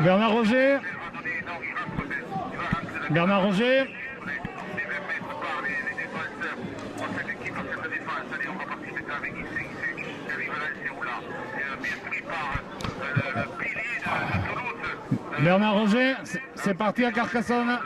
Bernard Roger. Bernard Roger. Bernard Roger, c'est parti à Carcassonne.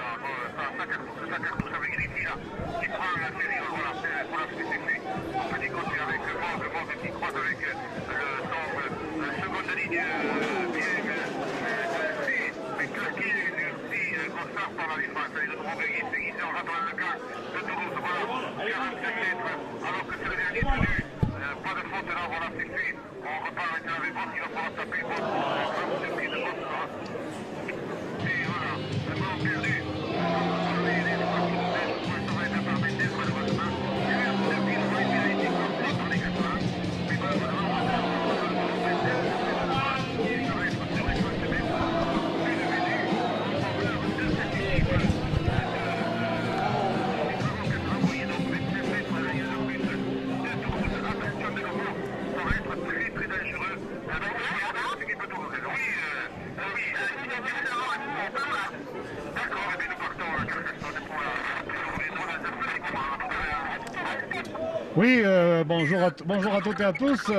Oui, bonjour à toutes et à tous.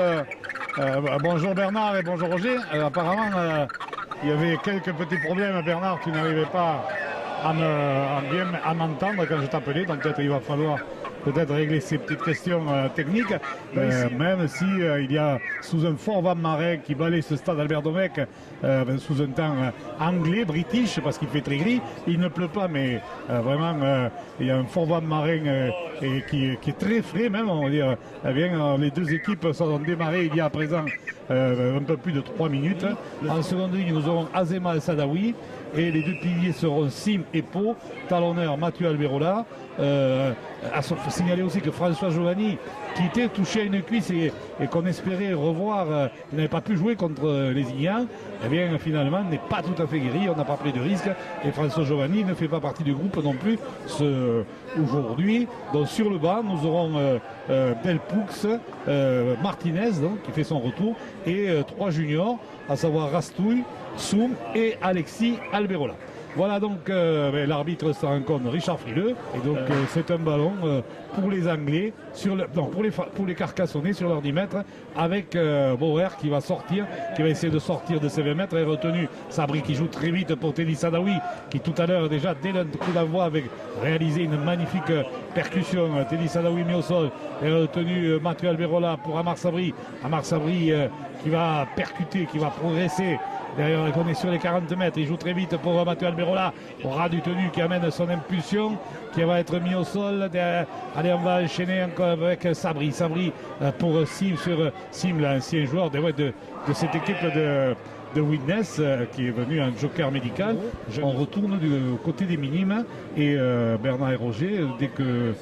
Bonjour Bernard et bonjour Roger. Apparemment, il y avait quelques petits problèmes, Bernard, tu n'arrivais pas à m'entendre quand je t'appelais, donc peut-être il va falloir régler ces petites questions techniques, même si il y a sous un fort vent marin qui balaye ce stade Albert Domecq, sous un temps anglais, british, parce qu'il fait très gris, il ne pleut pas, mais vraiment il y a un fort vent marin et qui est très frais même, on va dire. Eh bien, les deux équipes sont démarrées il y a à présent un peu plus de 3 minutes. En seconde ligne, nous aurons Azema El Sadawi et les deux piliers seront Sim et Pau, talonneur Mathieu Alberola. À signaler aussi que François Giovanni, qui était touché à une cuisse et qu'on espérait revoir, il n'avait pas pu jouer contre les Ignans, eh bien finalement n'est pas tout à fait guéri, on n'a pas pris de risque et François Giovanni ne fait pas partie du groupe non plus aujourd'hui. Donc sur le banc nous aurons Delpoux, Martinez donc, qui fait son retour et 3 juniors, à savoir Rastouille, Soum et Alexis Alberola. Voilà donc l'arbitre se rencontre Richard Frileux et donc c'est un ballon pour les Anglais, pour les Carcassonnais sur leur 10 mètres avec Bauer qui va essayer de sortir de ses 20 mètres et retenu Sabri qui joue très vite pour Teddy Sadawi qui tout à l'heure déjà dès le coup d'envoi avait réalisé une magnifique percussion. Teddy Sadawi mis au sol et retenu Mathieu Alberola pour Amar Sabri qui va percuter, qui va progresser. Derrière, on est sur les 40 mètres. Il joue très vite pour Mathieu Alberola. Au ras du tenu qui amène son impulsion, qui va être mis au sol. Allez, on va enchaîner encore avec Sabri. Sabri pour Sim, l'ancien joueur de cette équipe de Witness, qui est venu un joker médical. On retourne du côté des minimes. Et Bernard et Roger, dès que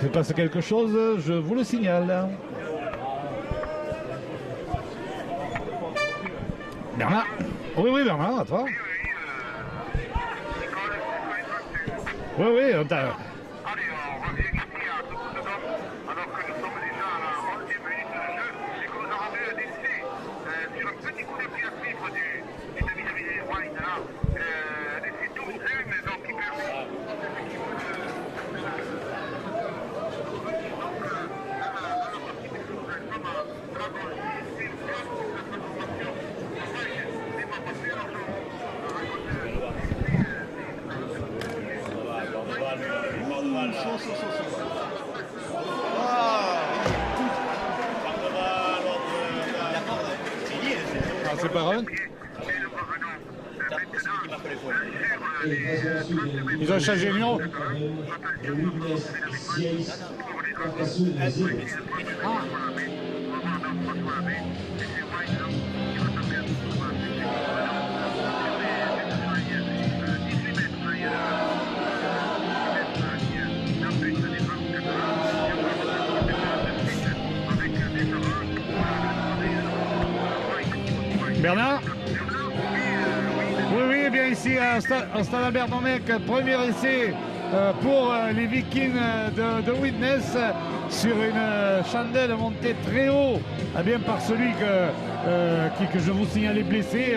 se passe quelque chose, je vous le signale. Bernard. Oui, Bernard, à toi. Oui, on t'a... Allez, on revient ici à 12 secondes, alors que nous sommes déjà à la 11e minute de jeu et que nous avons vu un essai sur un petit coup de pied à suivre du demi-demi Wine là. Un essai tout seul, mais donc qui permet c'est pas vrai. Ils ont changé le numéro. Bernard? Oui, oui, eh bien ici au stade Albert Domecq, premier essai pour les Vikings de Widnes sur une chandelle montée très haut, eh bien par celui que je vous signalais blessé,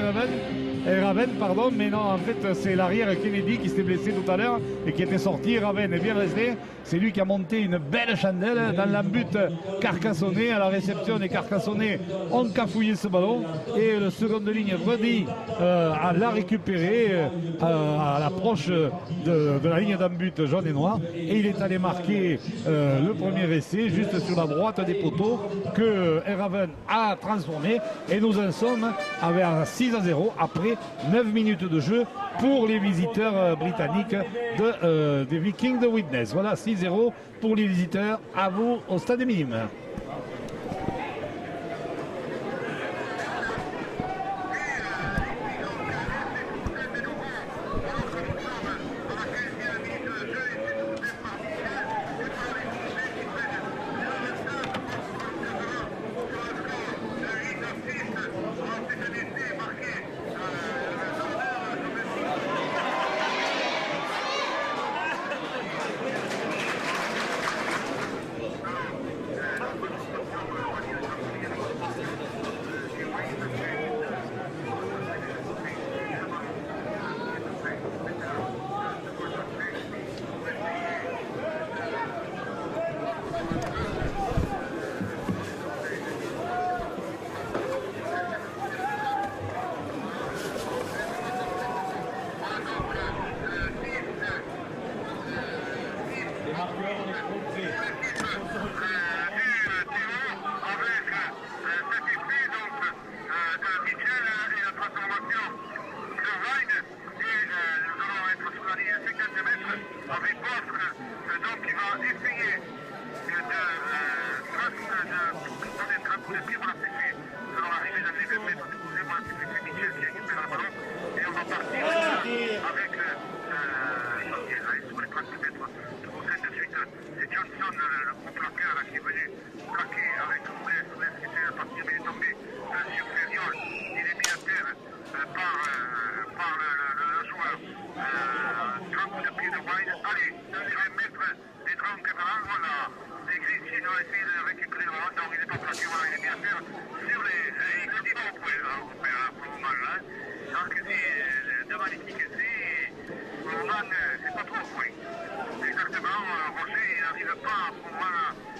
Raven, pardon, mais non, en fait, c'est l'arrière Kennedy qui s'était blessé tout à l'heure et qui était sorti. Raven est bien resté. C'est lui qui a monté une belle chandelle dans l'embut Carcassonne. À la réception des Carcassonnais, ont cafouillé ce ballon et le second de ligne, Brady, l'a récupéré à l'approche de la ligne d'embut jaune et noir. Et il est allé marquer le premier essai juste sur la droite des poteaux que Raven a transformé. Et nous en sommes à 6-0 après 9 minutes de jeu pour les visiteurs britanniques des Vikings de Widnes. Voilà, 6-0 pour les visiteurs. À vous au stade des Minimes.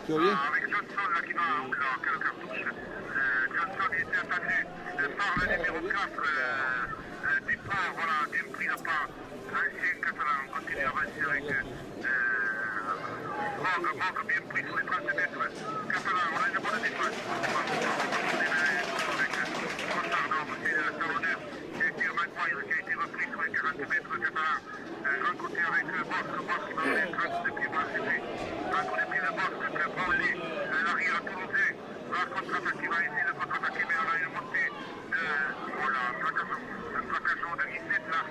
Avec Johnson là qui va quelle cartouche. Johnson il était attendu par le numéro 4 Dupont, voilà, bien pris la part. L'ancien catalan continue à avancer avec Vogue bien pris sur les 30 mètres. Catalan, on a une bonne défense. Avec Costardon, c'est le talonneur. Pierre Maguire qui a été repris sur les 40 mètres catalan. Grand côté avec Bosque qui va aller 30 depuis bas, c'était grand côté de Bosque, que Brownlee, l'arrière toulousain, va contre-attaquer, va essayer de contre-attaquer, mais on a une montée voilà, un fracassement de 17 là,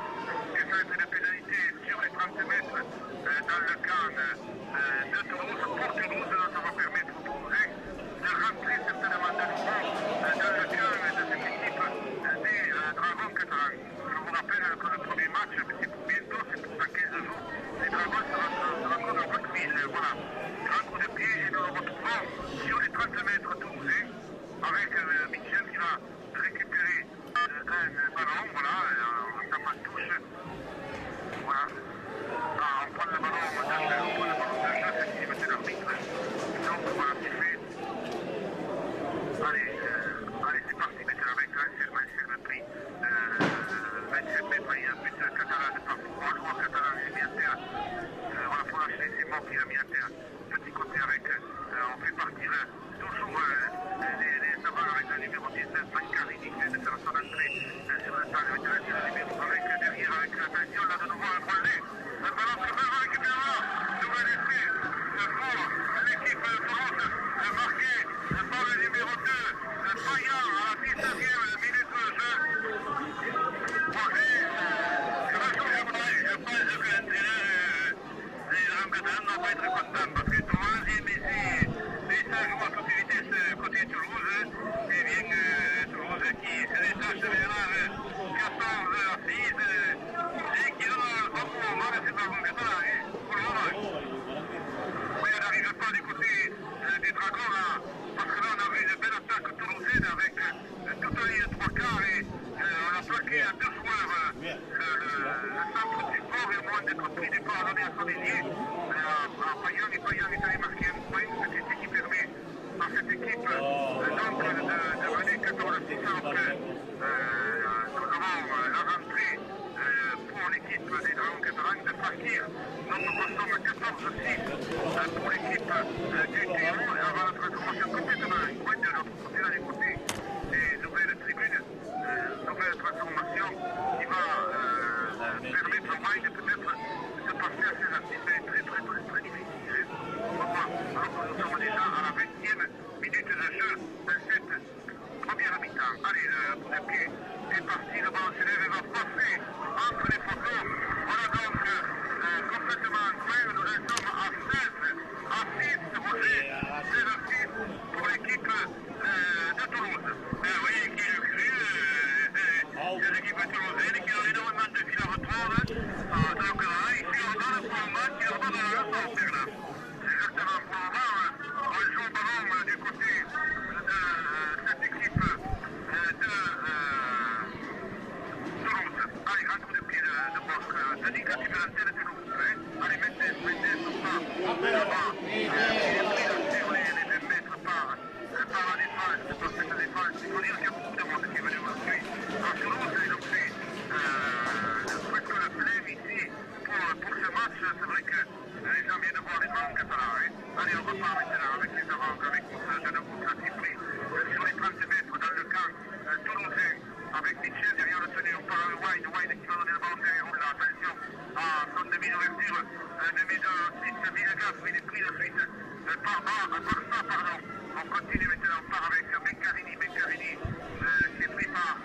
et ça c'est une pénalité sur les 30 mètres dans le camp de Toulouse, pour Toulouse, ça va permettre aux Toulousains de rentrer certainement de nouveau dans le camp de cette équipe des Dragons catalans. Je vous rappelle que le premier match, c'est pour bientôt, c'est pour dans 15 jours, les Dragons se rencontrent à Roqueville, voilà. Grand coup de pied et nous le retrouvons sur les 30 mètres toulousains avec Michel qui va récupérer un ballon, voilà, ça passe touche. Voilà. On prend le ballon de jeu, c'est ce qui mettait l'arbitre. Donc voilà, c'est fait. Allez, c'est parti, maintenant avec un prix. 27 mètres, il y a un but catalan de partout. On joue en catalan, j'ai mis à terre. Voilà, pour lâcher, c'est mort qu'il a mis à terre. Petit côté avec, on fait partir toujours et qui donne son mouvement, mais c'est pas bon que ça, pour le moment. Oui, on n'arrive pas du côté des Dragons, là, parce que là, on a vu une belle attaque toulousaine avec toute la ligne 3 quarts et on a plaqué à 2 joueurs le centre du sport et au moins d'être pris du pas à donner à son ailier à Payan, et Payan est allé marquer un point, ce qui permet à cette équipe donc de mener 14-6 alors que nous avons la rentrée pour l'équipe des Dragons catalans de partir. Donc nous passons 14-6 pour l'équipe du Théo avant la transformation complètement de l'autre côté, là, du côté des nouvelles tribunes, nouvelle transformation qui va permettre au Wine peut-être de passer à ces activités très difficiles. Alors que nous sommes déjà à la 20e minute de jeu de cette première mi-temps. Allez, le coup de pied est parti, le ballon s'élève et va passer entre les poteaux. Voilà donc complètement en coin, nous en sommes à 16 Roger, 16-6 pour l'équipe de Toulouse. Vous voyez qui est le cru, c'est l'équipe toulousaine qui a énormément de fil à retordre. Donc là, ici on donne pour le match, qui leur donne la leçon, Bernard. Exactement, pour le moment, on joue au ballon du côté de cette équipe de Toulouse. Allez, grand coup de pied de bloc. Denis, quand tu veux l'antenne, tu nous coupes. Allez, mettez sur ça. Là-bas, il est pris sur les 20 mètres par la défense, par cette défense. Il faut dire qu'il y a beaucoup de monde qui est venu aujourd'hui. À Toulouse, ils ont fait presque le plein ici pour ce match. C'est vrai que les gens viennent voir les Dragons catalans. Allez, on repart maintenant avec les avants, avec Moussa Janabou qui a pris sur les 30 mètres dans le camp toulousain, avec Michel derrière le tenu par Wine qui va donner le ballon derrière là. Attention à son demi-ouverture, demi de 6 Villegas, il est pris de suite par ça, pardon. On continue maintenant, on part avec Bencarini qui est pris par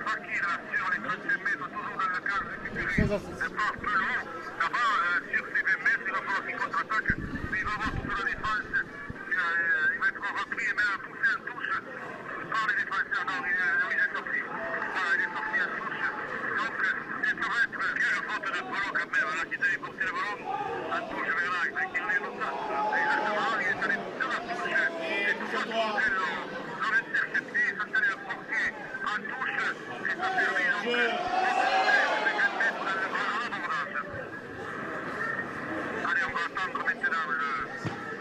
Fakir sur les 35 mètres, toujours dans le camp récupéré par Pelot. Là-bas, sur ces 20 mètres, il va falloir qu'il contre-attaque, mais il va avoir toute la défense. Il va être repris et même poussé en touche par les défenseurs. Non, il est sorti. Voilà, il est sorti en touche. Donc, ça va être quelle faute de ballon quand même, là, qui est allé porter le ballon en touche vers là, qui en est comme ça. Exactement, il est allé sur la touche et tout ça, l'ont intercepté, ça s'est allé le porter en touche et ça permet donc de mettre dans le bras à l'abordage. Allez, on va attendre maintenant le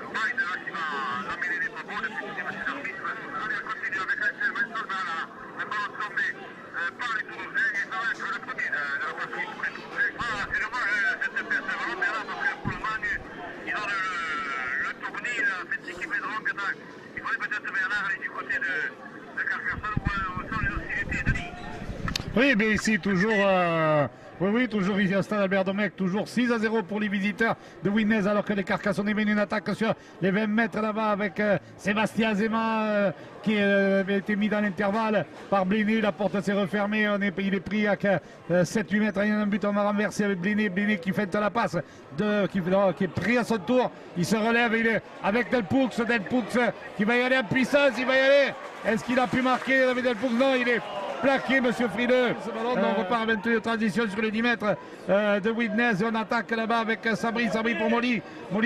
Wine là qui va l'amener les propos depuis que c'est l'arbitre. Allez, on continue avec Anselme Soldat là. Le ballon tombé par les Toulousains et ça va être le premier de la partie pour les Toulousains. Voilà, c'est dommage cette perte de ballon, mais là, parce que pour le moment, ils ont le tournis, cette équipe de Dragons catalans. Il faudrait peut-être Bernard aller du côté de Carcassonne où sont les hostilités. Denis. Oui, mais ici, toujours, toujours ici au stade Albert Domecq, toujours 6-0 pour les visiteurs de Winez, alors que les Carcassonnais mènent une attaque sur les 20 mètres là-bas avec Sébastien Zema qui avait été mis dans l'intervalle par Bliné. La porte s'est refermée, il est pris à 7-8 mètres, il y a un but, on va renverser avec Bliné qui fait la passe, qui est pris à son tour, il se relève, il est avec Delpoux qui va y aller en puissance, il va y aller. Est-ce qu'il a pu marquer avec Delpoux? Non, il est plaqué, monsieur Frideux. On repart avec une transition sur les 10 mètres de Widnes et on attaque là-bas avec Sabri pour Molly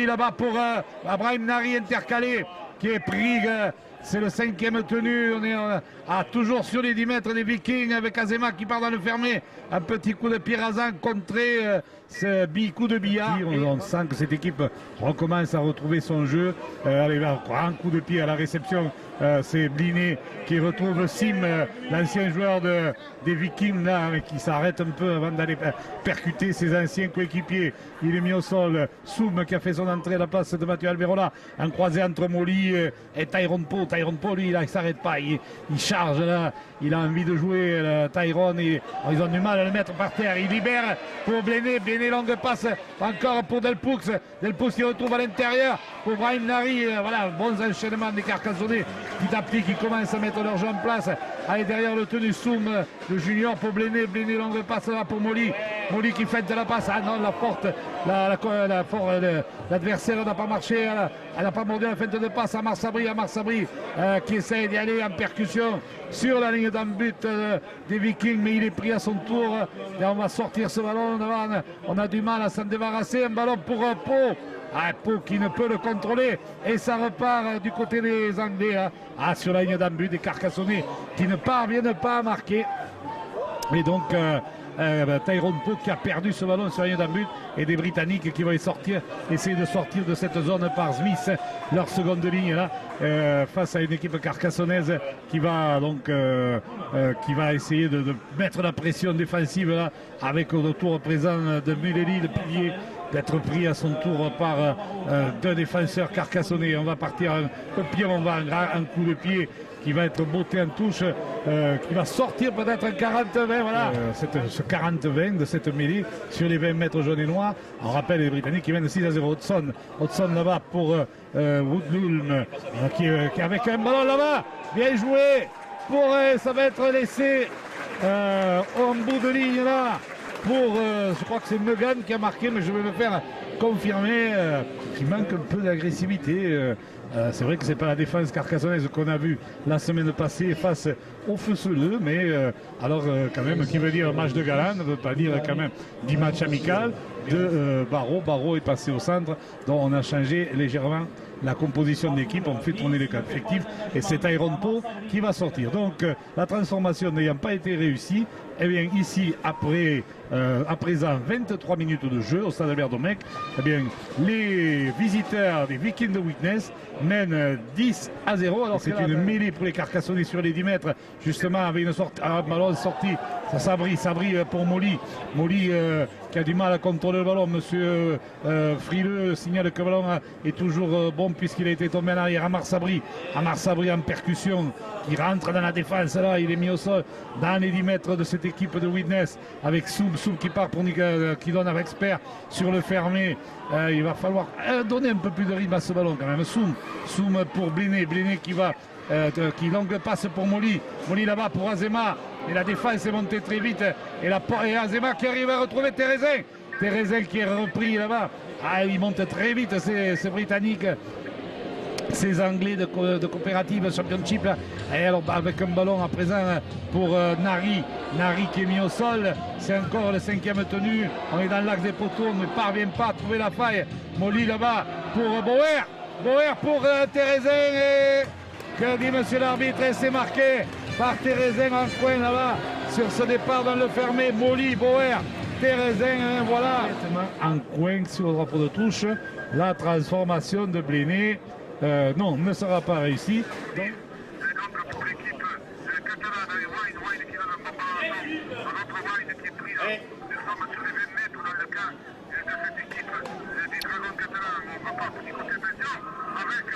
là-bas pour Abraham Nari intercalé qui est pris. C'est le 5e tenu, on est toujours sur les 10 mètres des Vikings avec Azema qui part dans le fermé. Un petit coup de pied rasant contré ce coup de billard. On sent que cette équipe recommence à retrouver son jeu. Allez, un grand coup de pied à la réception. C'est Bliné qui retrouve Sim, l'ancien joueur des Vikings là, qui s'arrête un peu avant d'aller percuter ses anciens coéquipiers. Il est mis au sol. Soum qui a fait son entrée à la place de Mathieu Alberola. Un croisé entre Molly et Tyrone Poe. Tyrone Poe, lui, là, il ne s'arrête pas. Il charge là. Il a envie de jouer Tyrone. Ils ont du mal à le mettre par terre. Il libère pour Bliné. Bliné, longue passe encore pour Delpoux. Delpoux qui retrouve à l'intérieur pour Brahim Nari. Voilà, bons enchaînements des Carcassonnais. Petit à petit qui commencent à mettre leur jeu en place Allez, derrière le tenu Soum, le junior pour Bléné. Bléné, longue passe là pour Molly. Molly qui fait de la passe. Ah non, la porte, l'adversaire n'a pas marché. Elle n'a pas mordu la fête de passe à Marsabri. Qui essaie d'y aller en percussion sur la ligne d'un but des Vikings, mais il est pris à son tour. Et on va sortir ce ballon devant. On a du mal à s'en débarrasser. Un ballon pour Pau. Pau qui ne peut le contrôler et ça repart du côté des Anglais. Sur la ligne d'un but des Carcassonnais qui ne parviennent pas à marquer. Et donc Tyrone Pau qui a perdu ce ballon sur la ligne d'un but et des Britanniques qui vont essayer de sortir de cette zone par Smith, leur seconde ligne là, face à une équipe carcassonnaise qui va donc qui va essayer de mettre la pression défensive là, avec au retour présent de Muleli, le pilier, d'être pris à son tour par deux défenseurs carcassonnais. On va partir au pied, on va un coup de pied qui va être botté en touche, qui va sortir peut-être un 40-20, voilà. Ce 40-20 de cette mêlée sur les 20 mètres jaunes et noirs. On rappelle les Britanniques qui mènent 6-0. Hudson là-bas pour Woodlulm, qui avec un ballon là-bas, bien joué, ça va être laissé en bout de ligne là, pour, je crois que c'est Megan qui a marqué, mais je vais me faire confirmer, qu'il manque un peu d'agressivité. C'est vrai que c'est pas la défense carcassonnaise qu'on a vue la semaine passée face au Feu-Souleux, mais alors quand même, qui veut dire match de gala, ne veut pas dire quand même du match amical de Barreau. Barreau est passé au centre, donc on a changé légèrement la composition de l'équipe, on fait tourner les quatre effectifs et c'est Tyrone Pau qui va sortir. Donc la transformation n'ayant pas été réussie, eh bien ici après à présent 23 minutes de jeu au stade Albert Domecq, eh bien les visiteurs des Vikings de Witness mènent 10-0. Alors c'est une mêlée pour les Carcassonnais sur les 10 mètres, justement avec une sortie, un ballon sorti, ça brille pour Molly qui a du mal à contrôler le ballon. Monsieur Frileux signale que le ballon est toujours bon puisqu'il a été tombé en arrière. Amar Sabri en percussion qui rentre dans la défense là, il est mis au sol dans les 10 mètres de cette équipe de Witness avec Soum qui part pour qui donne à Expert sur le fermé. Il va falloir donner un peu plus de rythme à ce ballon quand même. Soum pour Bléné qui longue passe pour Molly là-bas pour Azema, et la défense est montée très vite et Azema qui arrive à retrouver Thérésin qui est repris là-bas. Il monte très vite ces Britanniques, ces Anglais de coopérative Championship là. Et alors avec un ballon à présent pour Nari qui est mis au sol, c'est encore le 5e tenu, on est dans l'axe des poteaux, on ne parvient pas à trouver la faille. Molly là-bas pour Bauer pour Thérésin, et que dit monsieur l'arbitre, et c'est marqué par Thérésin en coin là-bas sur ce départ dans le fermé. Molly, Bauer, Thérésin, voilà en coin sur le drapeau de touche. La transformation de Bléné ne sera pas réussie. Donc pour l'équipe catalane, Wine qui donne un bon ballon à notre Wine qui est pris là. Nous sommes sur les 20 mètres dans le cas de cette équipe des Dragons catalans. On repart du côté pension avec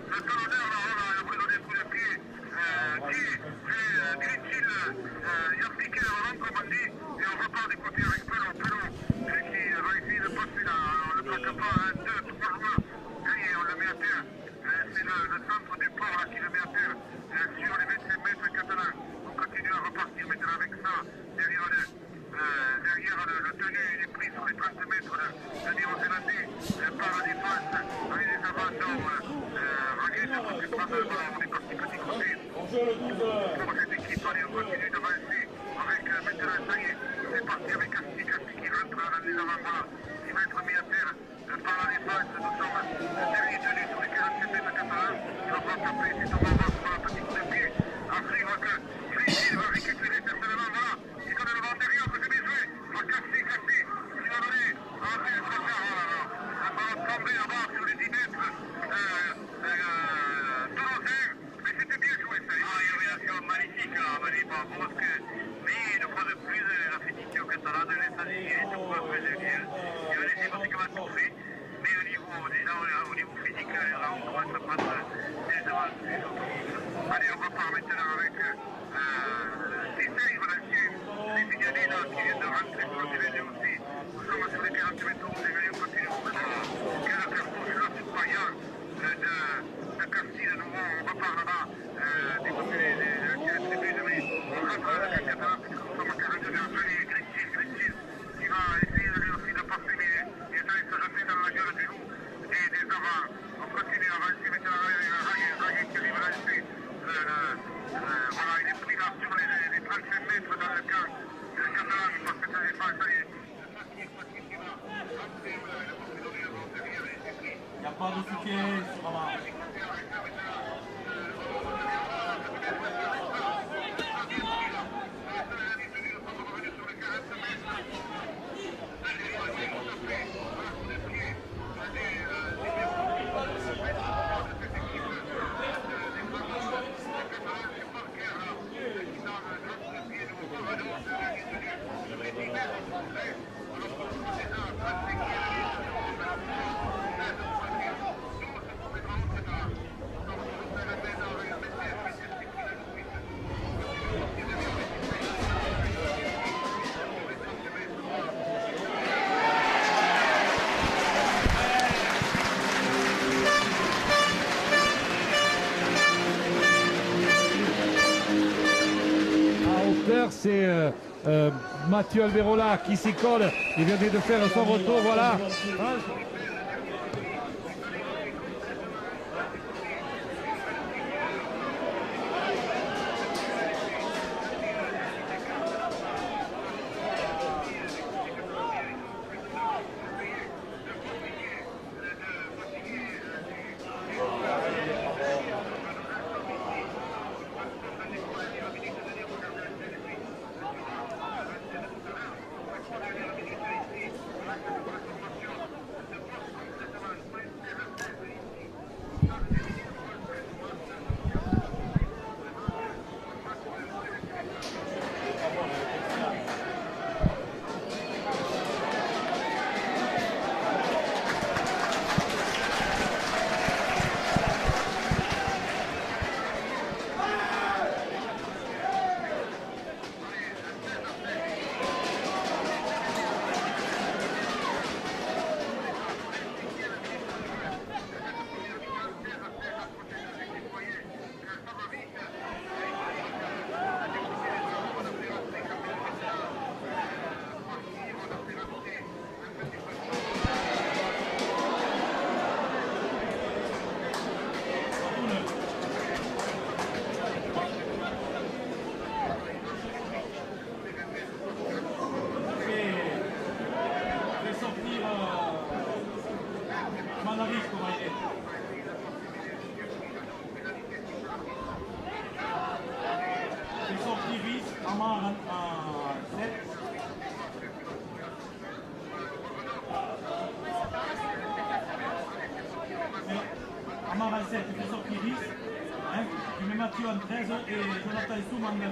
le talonneur là, il a voulu donner un coup de pied qui fait il a piqué le ballon comme on dit, et on repart du côté avec Pelot qui va essayer de passer là, on ne plaque pas 1, 2, 3 joueurs et on le met à terre. C'est le centre du port là, qui le met à terre sur les 25 mètres catalans. On continue à repartir maintenant avec ça derrière le tenu, il est pris sur les 30 mètres de Néo-Zélandais par la défense avec des abandons ragués pour prendre le ballon. On est parti petit côté pour cette équipe. Allez, on continue d'avancer avec maintenant, ça y est, c'est parti avec Casti qui rentre dans les avant-bras, qui va être mis à terre par la défense. Nous sommes derrière tenu sur les 47 mètres catalans. Il va pas taper, c'est au moment pour un petit coup de pied. Après, il voit que Fréchil va récupérer certainement, voilà. Il donne le ballon derrière, c'est bien joué. Casti, il va donner un ballon tombé là-bas sur les 10 mètres. Toulousain, mais c'était bien joué ça. Une illumination magnifique là, mais une fois de plus, la fédération catalane laisse aligner, tout va très bien. Il va laisser pratiquement tout fait. Mais au niveau physique, là, on commence à prendre des avancées. Allez, on repart maintenant avec Cissé, Valencien, les signalés là, qui viennent de rentrer sur le terrain aussi. Nous sommes sur les 40 mètres, on continue. Quelle cartouche là, c'est paillant de Casti de nouveau, on repart là-bas, du côté des tribunes, mais Il n'y a pas de soutien sur Amar. C'est Mathieu Alberola qui s'y colle. Il vient de faire son retour. Voilà. Amar en 7, il fait sortir 10. Hein, tu mets Mathieu en 13 et Jonathan Soum en 9.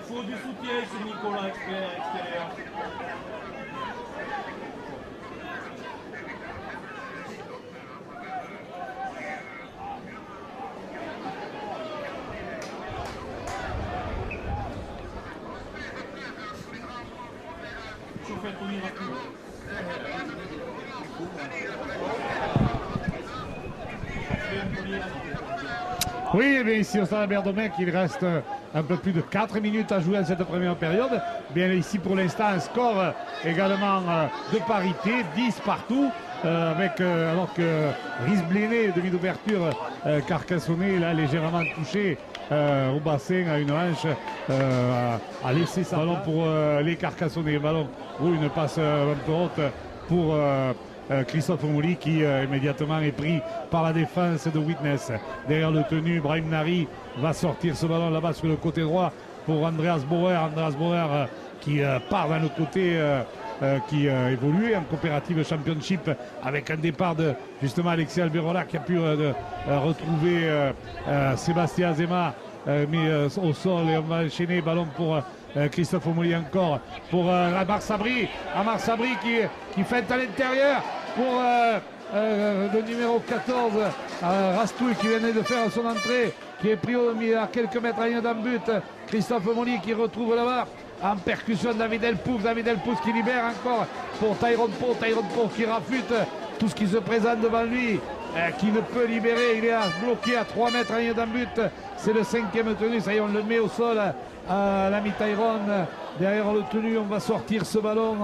Il faut du soutien sur Nicolas extérieur. Chauffeur Tony Rapido. Oui, mais ici au Stade Albert Domecq, il reste un peu plus de 4 minutes à jouer à cette première période. Bien ici pour l'instant, un score également de parité, 10 partout, alors que Riz-Bléné, demi d'ouverture, Carcassonnet, là légèrement touché au bassin, à une hanche, a laissé ça. Ballon pour les Carcassonnais, ballon ou une passe un peu haute pour Christophe Mouli qui immédiatement est pris par la défense de Witness. Derrière le tenu, Brahim Nari va sortir ce ballon là-bas sur le côté droit pour Andreas Bauer. Andreas Bauer qui part dans le côté qui évolue en coopérative championship avec un départ de justement Alexis Alberola qui a pu retrouver Sébastien Azema mis au sol, et on va enchaîner ballon pour Christophe Omoli encore pour Amar Sabri. Amar Sabri qui feinte à l'intérieur pour le numéro 14 Rastouille qui venait de faire son entrée, qui est pris à quelques mètres à ligne d'un but. Christophe Omoli qui retrouve la barre en percussion David Elpoux qui libère encore pour Tyrone Poe qui rafute tout ce qui se présente devant lui, qui ne peut libérer. Il est bloqué à 3 mètres en ligne d'un but. C'est le 5e tenu. Ça y est, on le met au sol à l'ami Tyrone. Derrière le tenu, on va sortir ce ballon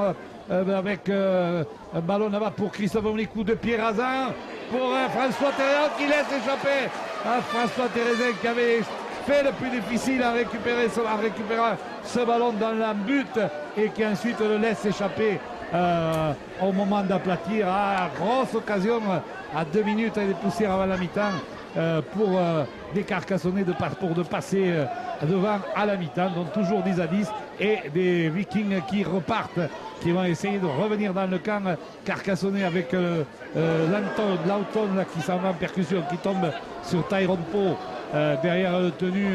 avec un ballon là-bas pour Christophe Omni. Coup de pied rasant pour François Thérézin qui laisse échapper François Thérézin qui avait fait le plus difficile en récupérant ce ballon dans le but et qui ensuite le laisse échapper au moment d'aplatir. Grosse occasion à 2 minutes et des poussières avant la mi-temps pour des Carcassonnais pour de passer devant à la mi-temps. Donc toujours 10-10 et des Vikings qui repartent, qui vont essayer de revenir dans le camp carcassonnais avec Lawton qui s'en va en percussion, qui tombe sur Tyrone Poe. Derrière le tenu,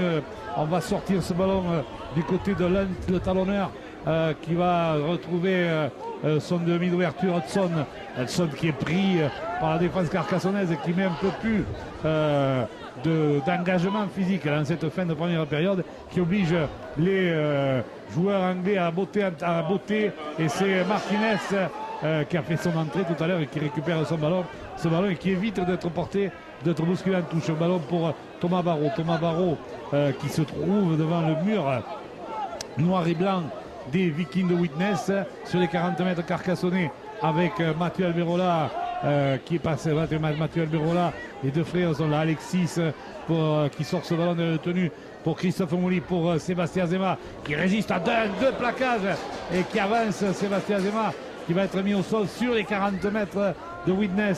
on va sortir ce ballon du côté de le talonneur qui va retrouver son demi d'ouverture Hudson qui est pris par la défense carcassonnaise et qui met un peu plus d'engagement physique dans cette fin de première période, qui oblige les joueurs anglais à botter et c'est Martinez qui a fait son entrée tout à l'heure et qui récupère ce ballon et qui évite d'être bousculé en touche. Un ballon pour Thomas Barrault qui se trouve devant le mur noir et blanc des Vikings de Widnes sur les 40 mètres carcassonnais avec Mathieu Alberola qui est passé. Mathieu Alberola, les deux frères sont là. Alexis qui sort ce ballon de tenue pour Christophe Mouli, pour Sébastien Zema qui résiste à deux plaquages et qui avance. Sébastien Zema qui va être mis au sol sur les 40 mètres de Widnes,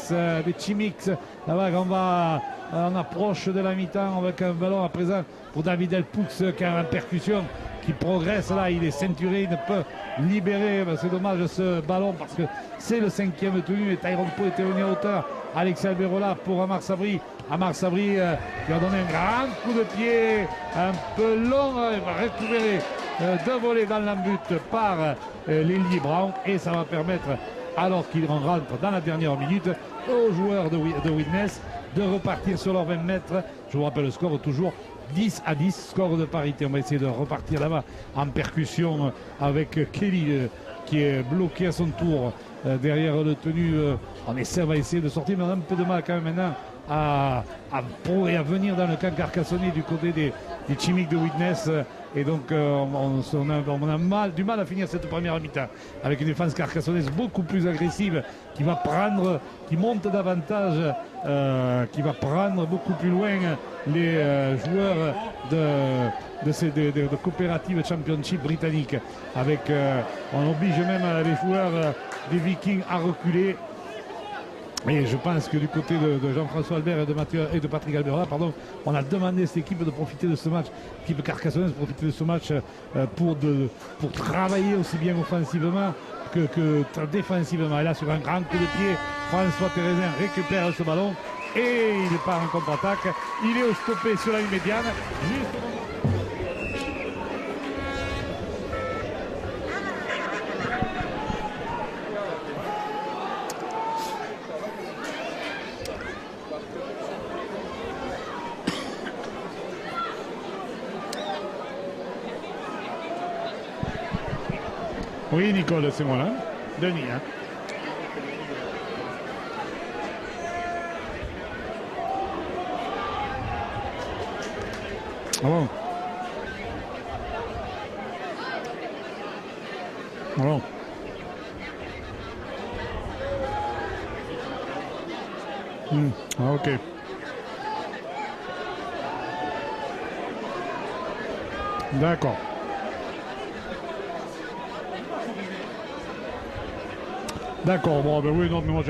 des Chimix. Là-bas, on va en approche de la mi-temps avec un ballon à présent pour David Elpoux qui a une percussion, qui progresse là, il est ceinturé, il ne peut libérer. C'est dommage ce ballon parce que c'est le 5e tenu et Tyrone Poe était venu à hauteur. Alexis Alberola pour Amar Sabri qui a donné un grand coup de pied un peu long, il va récupérer deux volets dans l'embut par Lily Brown et ça va permettre, alors qu'il rentre dans la dernière minute, aux joueurs de Widnes de repartir sur leurs 20 mètres. Je vous rappelle le score toujours 10-10, score de parité. On va essayer de repartir là-bas en percussion avec Kelly qui est bloqué à son tour derrière le tenu. On va essayer de sortir, mais on a un peu de mal quand même maintenant à venir dans le camp carcassonnais du côté des Chimiques de Widnes. Et donc on a du mal à finir cette première mi-temps avec une défense carcassonnaise beaucoup plus agressive qui monte davantage, qui va prendre beaucoup plus loin les joueurs de coopérative championship britannique. On oblige même les joueurs des Vikings à reculer. Et je pense que du côté de Jean-François Albert et de Patrick Alberola, on a demandé à cette équipe de profiter de ce match, l'équipe carcassonnaise de profiter de ce match pour travailler aussi bien offensivement que défensivement. Et là, sur un grand coup de pied, François Thérézin récupère ce ballon et il part en contre-attaque. Il est stoppé sur la ligne médiane. Oui, Nicole, c'est moi là. Denis, hein. Ah bon. Ah bon. Ah, ok. D'accord. D'accord, bon, ben oui, non, mais moi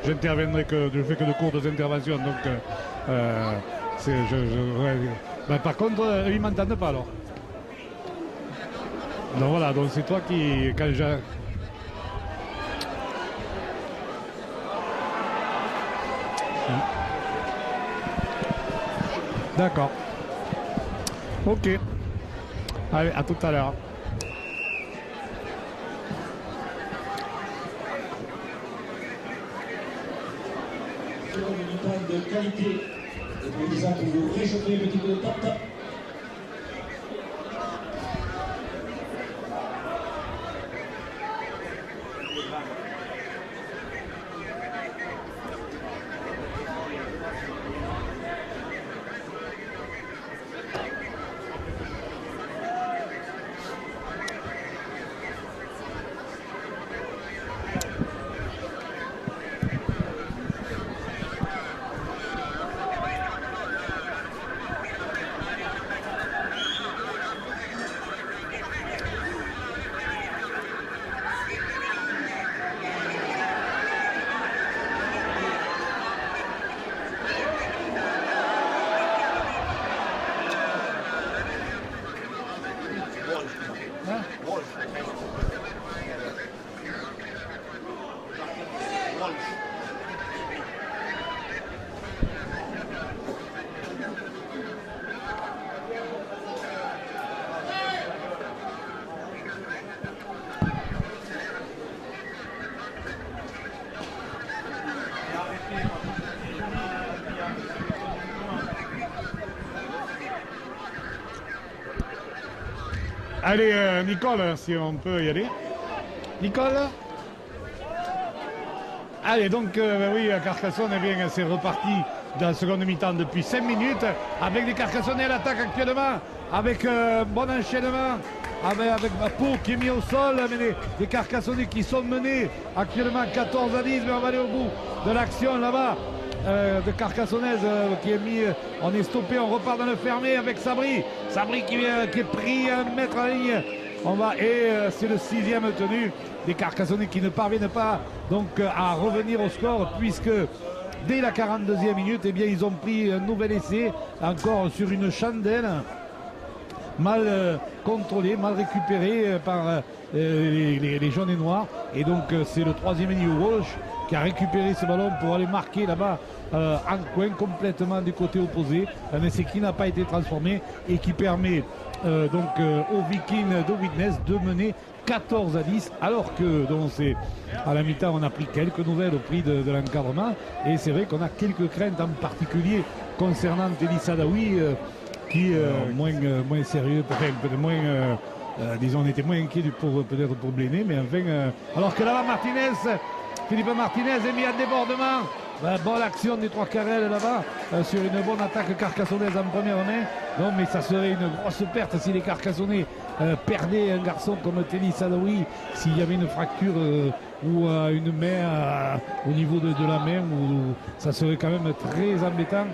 j'interviendrai je fais que de courtes interventions, donc ben, par contre, ils ne m'entendent pas alors. Donc voilà, donc c'est toi qui, quand j'ai... D'accord. Ok. Allez, à tout à l'heure. De qualité et pour les pour vous réchauffer un petit peu de top. Allez, Nicole, si on peut y aller. Nicole. Allez, donc, oui, Carcassonne, eh bien, c'est reparti dans la seconde mi-temps depuis 5 minutes, avec des Carcassonnais à l'attaque actuellement, avec bon enchaînement, avec Pau qui est mis au sol, mais des Carcassonnais qui sont menés actuellement 14-10, mais on va aller au bout de l'action là-bas. De Carcassonnaise qui est mis, on est stoppé, on repart dans le fermé avec Sabri qui est pris à mettre en ligne. C'est le 6e tenu des Carcassonnais qui ne parviennent pas donc à revenir au score, puisque dès la 42e minute, eh bien, ils ont pris un nouvel essai encore sur une chandelle mal contrôlé, mal récupéré par les jaunes et noirs, et donc c'est le 3e New Walsh qui a récupéré ce ballon pour aller marquer là-bas en coin complètement du côté opposé, un essai qui n'a pas été transformé et qui permet aux Vikings de Widnes de mener 14-10, alors que à la mi-temps on a pris quelques nouvelles au prix de l'encadrement, et c'est vrai qu'on a quelques craintes en particulier concernant Teddy Sadawi qui moins sérieux, peut-être moins disons, on était moins inquiet peut-être pour Bléné, mais enfin alors que là-bas Philippe Martinez est mis à débordement. Bonne action des trois carrels là-bas sur une bonne attaque carcassonnaise en première main. Non, mais ça serait une grosse perte si les Carcassonnais perdaient un garçon comme Teddy Sadawi, s'il y avait une fracture ou une main au niveau de la main, ça serait quand même très embêtant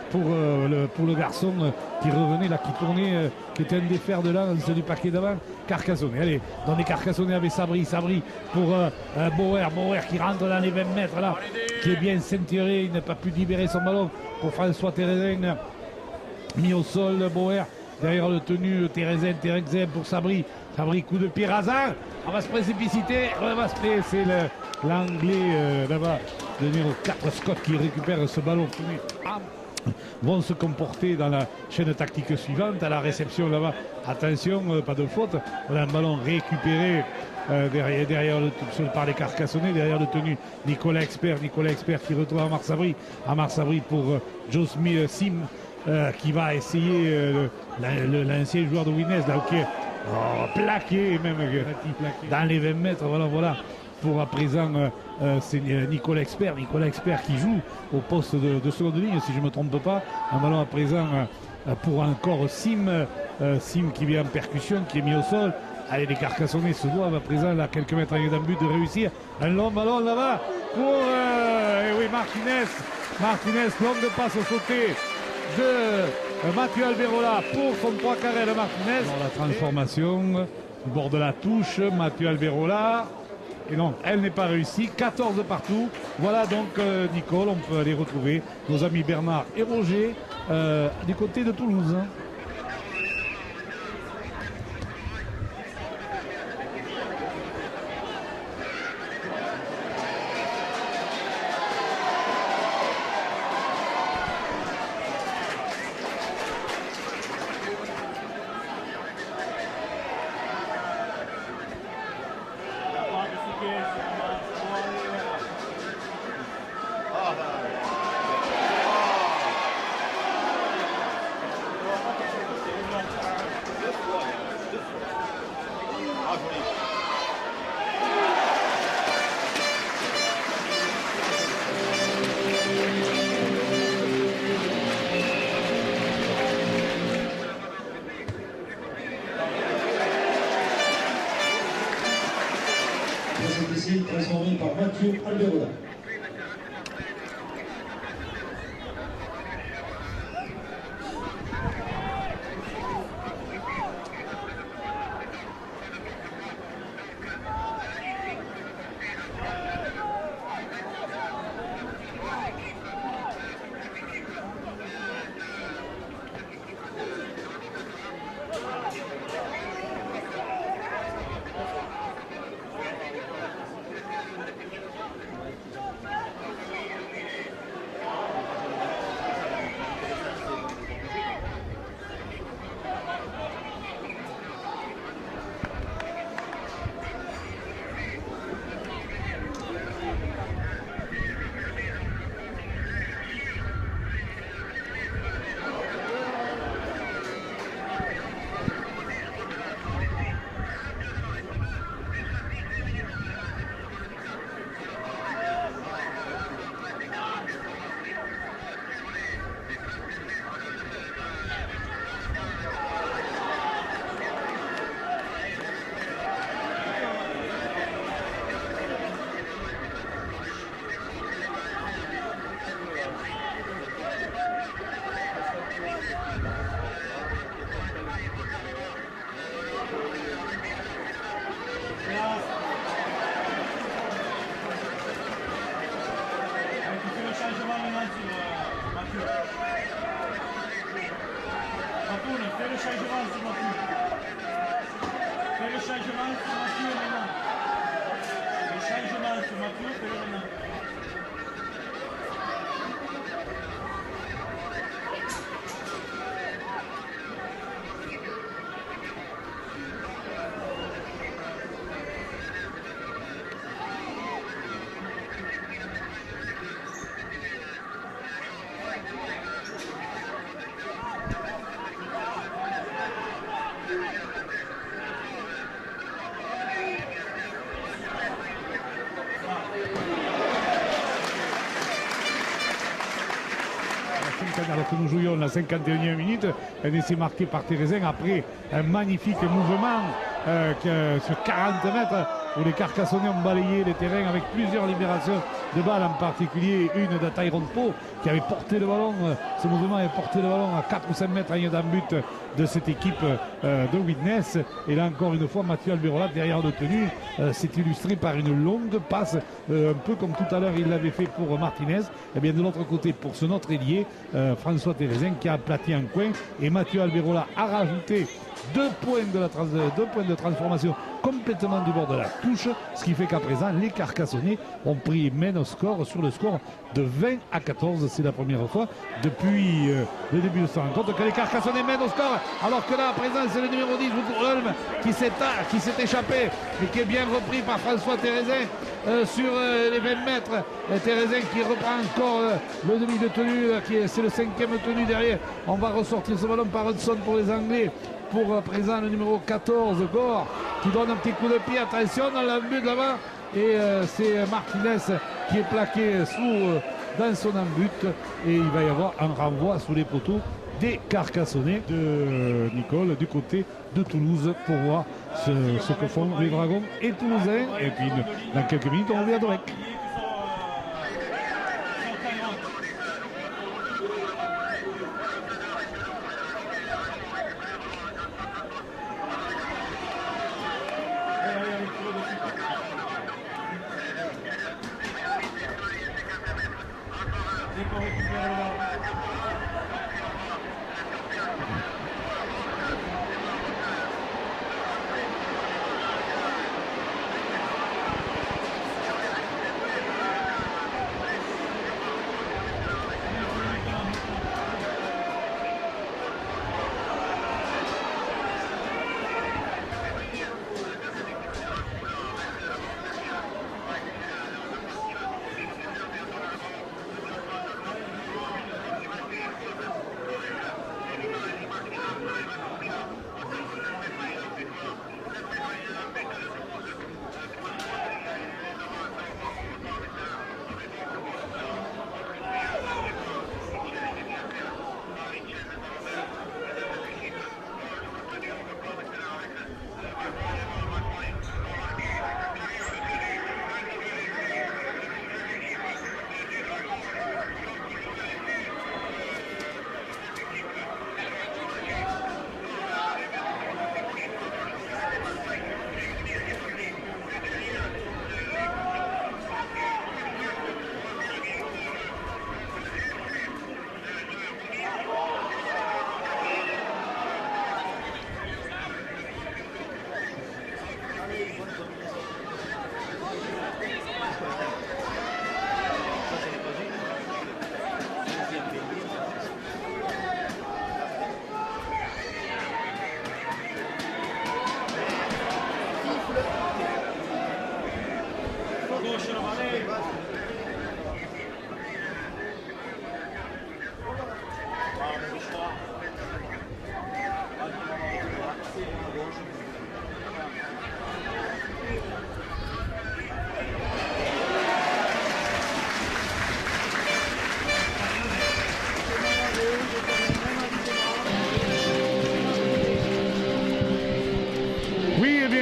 pour le garçon qui revenait là, qui tournait, qui était un des fers de lance du paquet d'avant. Carcassonnais, allez, dans les Carcassonnais avec Sabri pour Bauer qui rentre dans les 20 mètres là, qui est bien ceinturé, il n'a pas pu libérer son ballon pour François Thérésin, mis au sol. Bauer derrière le tenu, Thérésin pour Sabri, coup de pied rasant, on va se précipiter, c'est l'anglais là-bas, le numéro 4 Scott qui récupère ce ballon vont se comporter dans la chaîne tactique suivante. À la réception là-bas, attention, pas de faute, on a un ballon récupéré derrière par les Carcassonnais, derrière le tenu Nicolas Expert qui retrouve Amar Sabri pour Joe Smith Sim qui va essayer l'ancien joueur de Widnes là, plaqué même dans les 20 mètres, voilà pour à présent c'est Nicolas Expert qui joue au poste de seconde ligne si je ne me trompe pas. Un ballon à présent pour encore Sim qui vient en percussion, qui est mis au sol. Allez, les Carcassonnais se doivent à présent là, quelques mètres d'un but de réussir un long ballon là-bas pour Martinez, longue passe au sauté de Mathieu Alberola pour son 3 carrés de Martinez. Dans la transformation, bord de la touche, Mathieu Alberola. Et non, elle n'est pas réussie, 14 partout. Voilà donc Nicole, on peut aller retrouver nos amis Bernard et Roger du côté de Toulouse. Transformé par Mathieu Alberola. changement sur Mathieu. Fais le changement sur Mathieu maintenant. Le changement sur Mathieu, fais-le maintenant. Alors que nous jouions la 51e minute, un essai marqué par Thérésin après un magnifique mouvement sur 40 mètres où les Carcassonnais ont balayé les terrains avec plusieurs libérations de balles, en particulier une de Tyrone Poe qui avait porté le ballon, ce mouvement avait porté le ballon à 4 ou 5 mètres en but de cette équipe de Witness. Et là encore une fois, Mathieu Alberola derrière le tenu s'est illustré par une longue passe, un peu comme tout à l'heure il l'avait fait pour Martinez. Et bien de l'autre côté, pour ce notre ailier, François Thérésin qui a aplati un coin, et Mathieu Alberola a rajouté 2 points de transformation complètement du bord de la touche, ce qui fait qu'à présent les Carcassonnais ont pris main au score sur le score de 20 à 14. C'est la première fois depuis le début de cette rencontre que les Carcassonnais mènent au score, alors que là à présent c'est le numéro 10 Holm qui s'est échappé mais qui est bien repris par François Thérésin sur les 20 mètres. Thérésin qui reprend encore le demi de tenue, c'est le 5e tenu derrière. On va ressortir ce ballon par Hudson pour les Anglais. Pour à présent le numéro 14 Gore qui donne un petit coup de pied, attention dans la but là-bas, et c'est Martinez qui est plaqué dans son embut, et il va y avoir un renvoi sous les poteaux des Carcassonnais de Nicole du côté de Toulouse pour voir ce que font les Dragons et Toulousains. Et puis dans quelques minutes on revient à Dorec.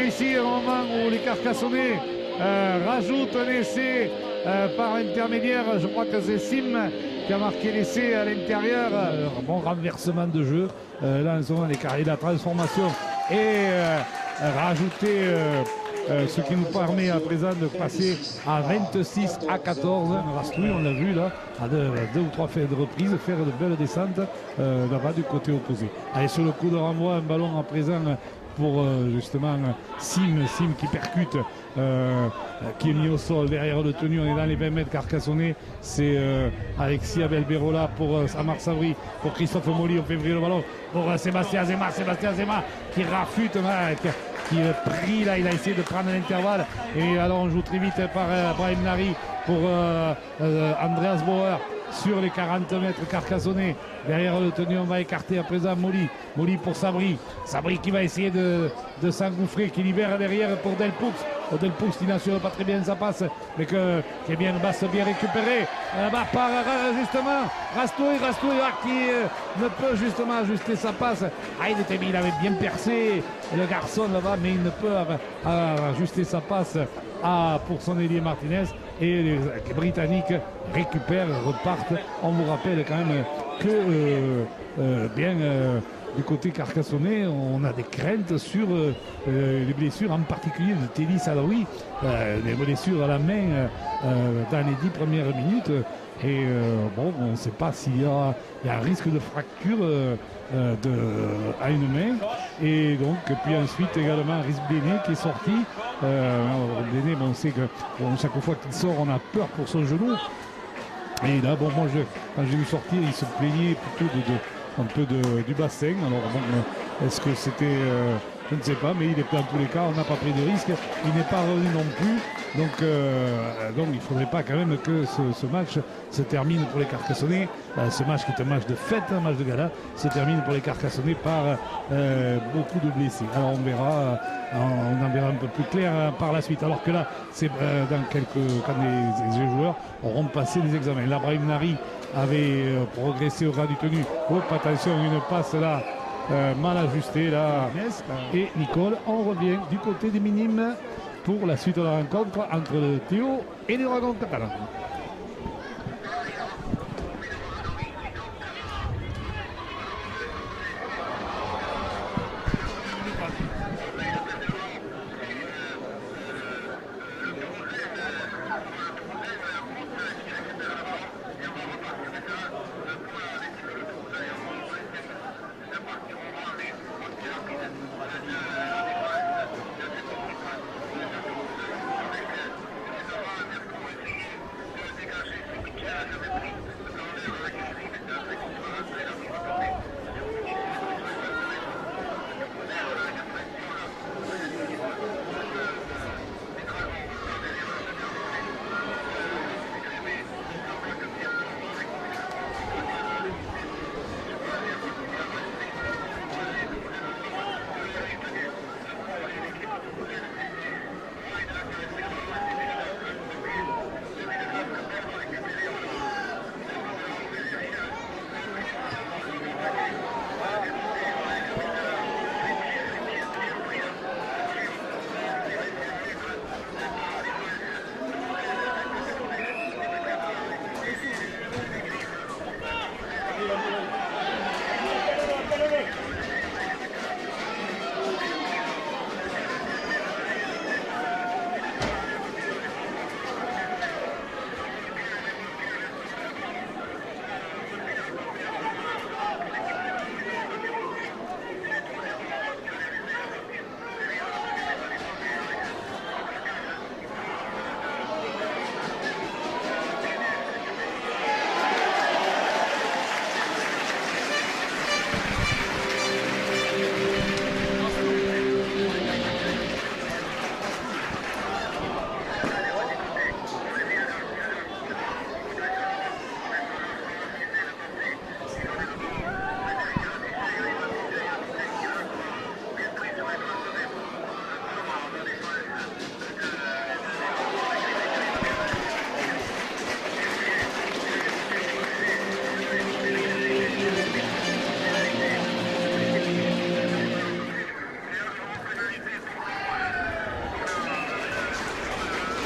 Ici, au moment où les Carcassonnais rajoutent un essai par l'intermédiaire, je crois que c'est Sim qui a marqué l'essai à l'intérieur. Bon renversement de jeu. Là, en ce moment, la transformation est rajoutée ce qui nous permet à présent de passer à 26 à 14. Rastoui, on l'a vu là, à deux ou trois faits de reprise, faire de belles descentes là-bas du côté opposé. Allez, sur le coup de renvoi, un ballon à présent pour justement Sim qui percute, qui est mis au sol derrière le tenu. On est dans les 20 mètres Carcassonnais. C'est Alexis Abel-Berola pour Amar Sabri, pour Christophe Molly. On fait ouvrir le ballon pour Sébastien Zema qui rafute, qui est pris là. Il a essayé de prendre l'intervalle. Et alors on joue très vite par Brahim Nari pour Andreas Bauer sur les 40 mètres Carcassonnais. Derrière le tenu, on va écarter à présent Molly pour Sabri qui va essayer de s'engouffrer, qui libère derrière pour Delpoux. Delpoux qui n'assure pas très bien sa passe, mais qui est bien basse, bien récupéré là-bas par justement Rastoui qui ne peut justement ajuster sa passe. Il avait bien percé le garçon là-bas, mais il ne peut ajuster sa passe pour son ailier Martinez. Et les Britanniques récupèrent, repartent. On vous rappelle quand même que du côté carcassonnais, on a des craintes sur les blessures, en particulier de Teddy Salawi, les blessures à la main dans les 10 premières minutes. Et on ne sait pas s'il y a un risque de fracture à une main. Et donc, puis ensuite également Rhys Bléné qui est sorti. Bléné, on sait que chaque fois qu'il sort, on a peur pour son genou. Et là, moi, quand j'ai vu sortir, il se plaignait plutôt un peu du bassin. Alors, est-ce que c'était... je ne sais pas, mais il est dans tous les cas, on n'a pas pris de risque. Il n'est pas revenu non plus. Donc il ne faudrait pas quand même que ce match se termine pour les Carcassonnais. Ce match qui est un match de fête, un match de gala, se termine pour les Carcassonnais par beaucoup de blessés. Alors on en verra un peu plus clair par la suite. Alors que là, c'est quand les joueurs auront passé les examens. Là, Brahim Nari avait progressé au ras du tenu. Attention, une passe là. Mal ajusté là. Et Nicole, on revient du côté des minimes pour la suite de la rencontre entre le Théo et les Dragons catalans.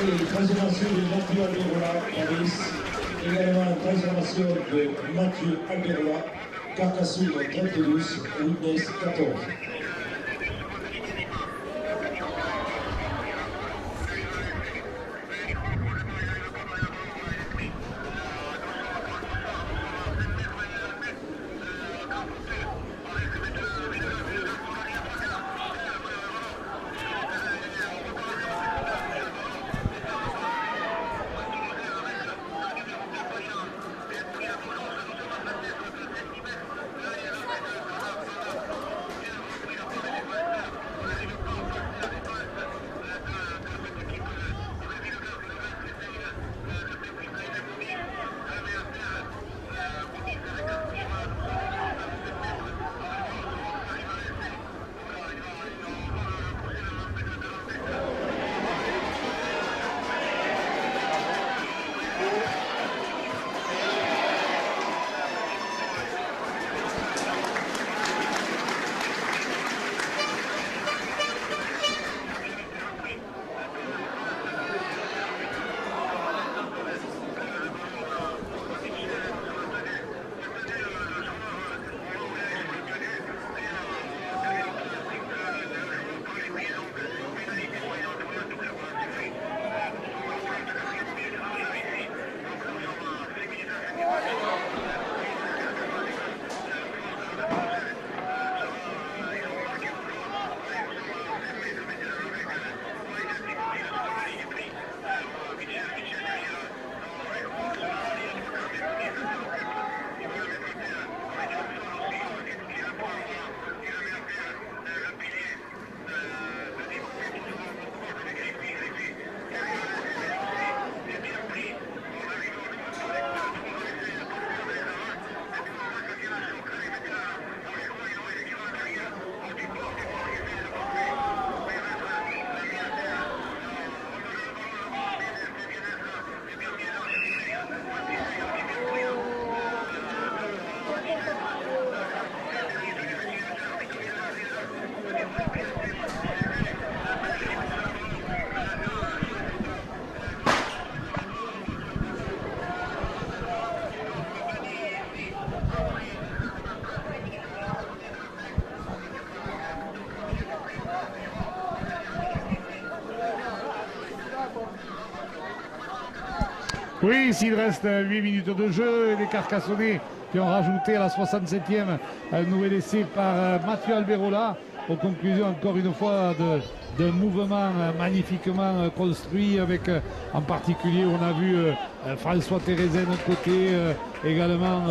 Et transformation de Mathieu Alberola, Paris. Également transformation de Mathieu Alberola, Carcassonne 32, Witness 14. Oui, s'il reste 8 minutes de jeu, les Carcassonnais qui ont rajouté à la 67e un nouvel essai par Mathieu Alberola, aux conclusions encore une fois d'un mouvement magnifiquement construit avec en particulier on a vu François Thérézen d'un côté, également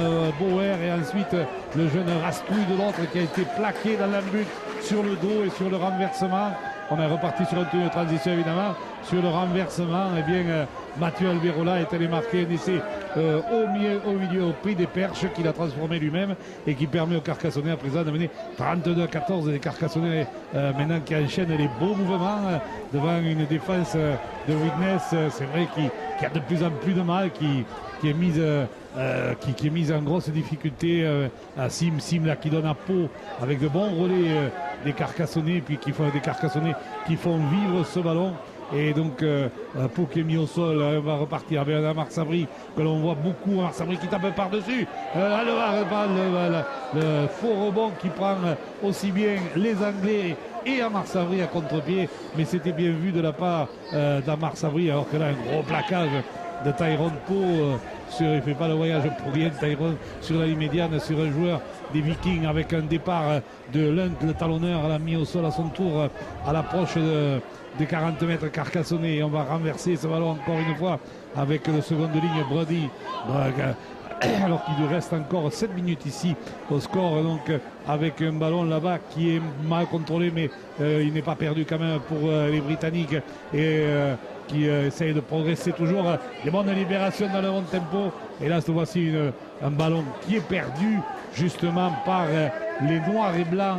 Bauer et ensuite le jeune Rastouille de l'autre qui a été plaqué dans la butte sur le dos et sur le renversement. On est reparti sur un tour de transition évidemment. Sur le renversement, eh bien, Mathieu Alberola est allé marquer un essai au milieu, au prix des perches qu'il a transformé lui-même et qui permet aux Carcassonnais à présent de mener 32-14. Les Carcassonnais maintenant qui enchaînent les beaux mouvements devant une défense de Widnes, c'est vrai, qui a de plus en plus de mal, qui est mise en grosse difficulté à Sim là, qui donne à Pau avec de bons relais des Carcassonnais, puis des Carcassonnais qui font vivre ce ballon. Et donc Pau qui est mis au sol, on va repartir avec Amar Sabri que l'on voit beaucoup. Amar Sabri qui tape par-dessus le faux rebond qui prend aussi bien les Anglais et Amar Sabri à contre-pied, mais c'était bien vu de la part d'Amar Sabri, alors que là un gros plaquage de Tyrone Pau il ne fait pas le voyage pour rien, Tyrone, sur la ligne médiane, sur un joueur des Vikings avec un départ de Lunt, le talonneur, l'a mis au sol à son tour à l'approche des 40 mètres Carcassonnais, et on va renverser ce ballon encore une fois avec le second de ligne Brody, alors qu'il reste encore 7 minutes ici au score, donc avec un ballon là-bas qui est mal contrôlé, mais il n'est pas perdu quand même pour les Britanniques et qui essayent de progresser toujours. Des bonnes libérations dans le bon tempo, et là voici un ballon qui est perdu justement par les noirs et blancs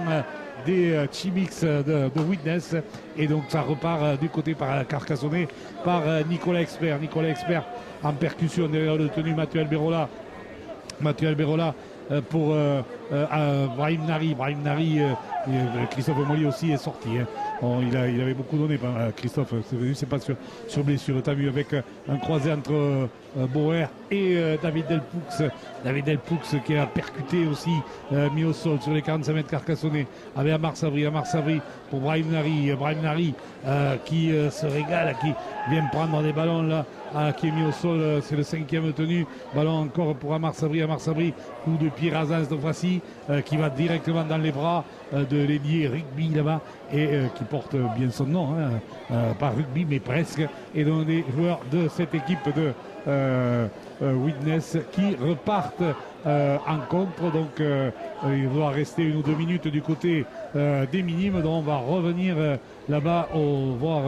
des Chimix de Widnes, et donc ça repart du côté par Carcassonnais par Nicolas Expert en percussion derrière le tenu Mathieu Alberola pour Brahim Nari. Christophe Molly aussi est sorti, hein. Bon, il avait beaucoup donné, Christophe, c'est pas sur blessure. Tu as vu avec un croisé entre Bauer et David Delpoux qui a percuté aussi, mis au sol sur les 45 mètres Carcassonnais avec Amar Sabri pour Brahim Nari qui se régale, qui vient prendre des ballons là, qui est mis au sol, c'est le 5e tenu, ballon encore pour Amar Sabri, coup de pied rasant cette fois-ci, qui va directement dans les bras de l'ailier rugby là-bas, et qui porte bien son nom, hein, pas rugby mais presque, et donc des joueurs de cette équipe de Widnes qui repartent en contre, donc il va rester 1 ou 2 minutes du côté des minimes, donc on va revenir là-bas voir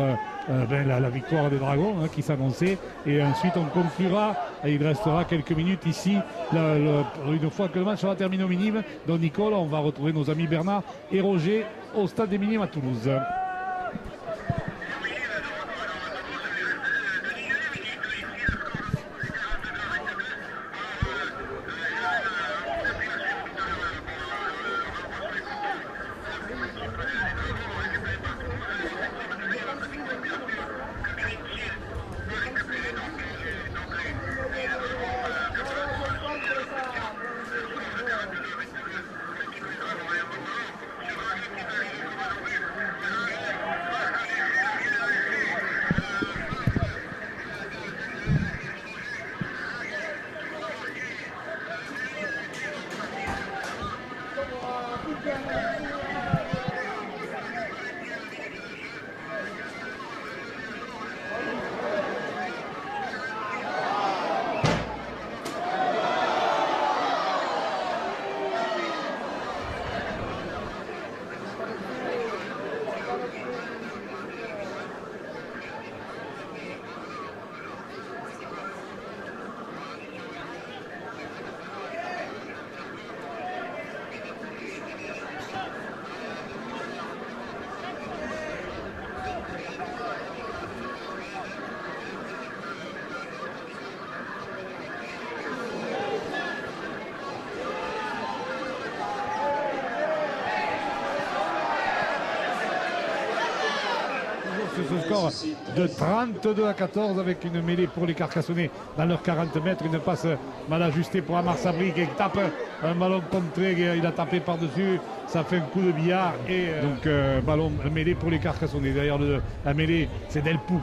la victoire des Dragons, hein, qui s'annonçait, et ensuite on conclura, et il restera quelques minutes ici une fois que le match sera terminé aux minimes. Donc Nicole, on va retrouver nos amis Bernard et Roger au stade des minimes à Toulouse. score de 32-14 avec une mêlée pour les Carcassonnais dans leurs 40 mètres. Une passe mal ajustée pour Amar Sabri qui tape un ballon contré, il a tapé par-dessus, ça fait un coup de billard et donc ballon mêlé pour les Carcassonnais. D'ailleurs la mêlée c'est Delpoux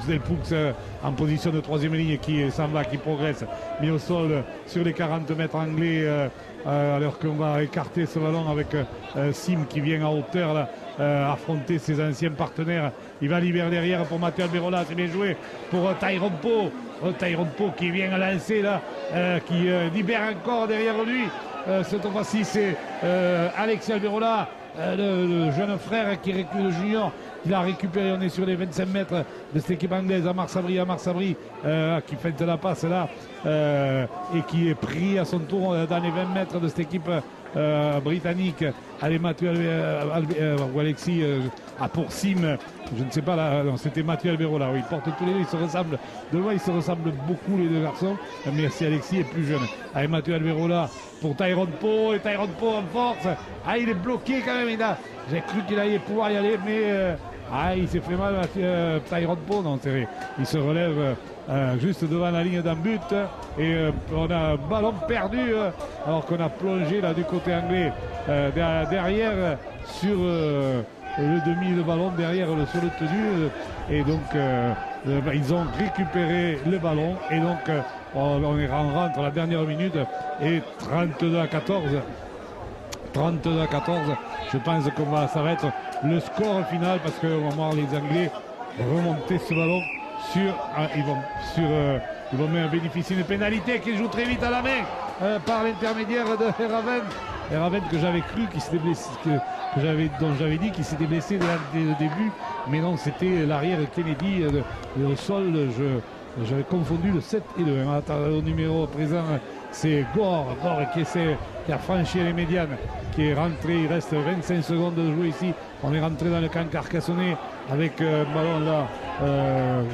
en position de troisième ligne qui s'en va, qui progresse, mis au sol sur les 40 mètres anglais alors qu'on va écarter ce ballon avec Sim qui vient en hauteur là, affronter ses anciens partenaires. Il va libérer derrière pour Mathieu Alberola, c'est bien joué pour Tyrone Pau qui vient lancer là, qui libère encore derrière lui. Cette fois-ci c'est Alexis Alberola, le jeune frère qui récupère le junior. Il a récupéré, on est sur les 25 mètres de cette équipe anglaise. Amar Sabri qui fait la passe là et qui est pris à son tour dans les 20 mètres de cette équipe britannique. Allez, Mathieu ou Alexis pour Sim, je ne sais pas là, non, c'était Mathieu Alberola, oui, ils portent tous les deux, ils se ressemblent de loin, ils se ressemblent beaucoup les deux garçons, mais si Alexis est plus jeune. Allez, Mathieu Alberola pour Tyrone Pau, et Tyrone Pau en force. Ah, il est bloqué quand même, j'ai cru qu'il allait pouvoir y aller, mais il s'est fait mal, Tyrone Pau, non, c'est vrai. Il se relève juste devant la ligne d'un but et on a un ballon perdu alors qu'on a plongé là du côté anglais derrière sur le demi de ballon, derrière sur le tenu et donc ils ont récupéré le ballon et donc on rentre à la dernière minute et 32-14. Je pense que ça va être le score final parce qu'on va voir les Anglais remonter ce ballon ils vont même bénéficier d'une pénalité qui joue très vite à la main par l'intermédiaire de Heraven que j'avais cru qu'il s'était blessé, dont j'avais dit qu'il s'était blessé dès le début, mais non, c'était l'arrière Kennedy au sol. J'avais confondu le 7 et le 1. Au numéro présent, c'est Gore qui a franchi les médianes, qui est rentré. Il reste 25 secondes de jouer ici. On est rentré dans le camp carcassonnais avec un ballon là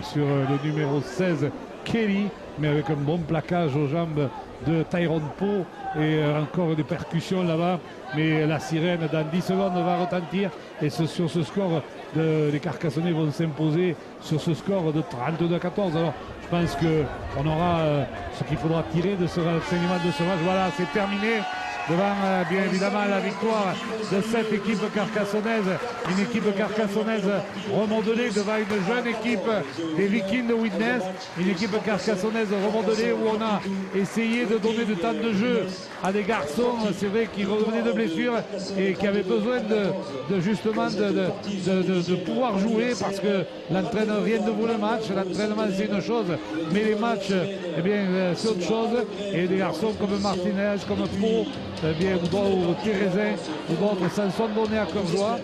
sur le numéro 16, Kelly, mais avec un bon plaquage aux jambes de Tyrone Pau et encore des percussions là-bas. Mais la sirène dans 10 secondes va retentir et sur ce score les Carcassonnais vont s'imposer sur ce score de 32-14. Alors je pense qu'on aura ce qu'il faudra tirer de ce renseignement de ce match. Voilà, c'est terminé. Devant bien évidemment la victoire de cette équipe carcassonnaise, une équipe carcassonnaise remodelée devant une jeune équipe des Vikings de Widnes, une équipe carcassonnaise remodelée où on a essayé de donner du temps de jeu à des garçons, c'est vrai, qui revenaient de blessures et qui avaient besoin de pouvoir jouer parce que l'entraîneur vient de vous le match, l'entraînement c'est une chose, mais les matchs c'est autre chose, et des garçons comme Martinez, comme Pau, ou Thérésin ou d'autres s'en sont donnés à cœur joie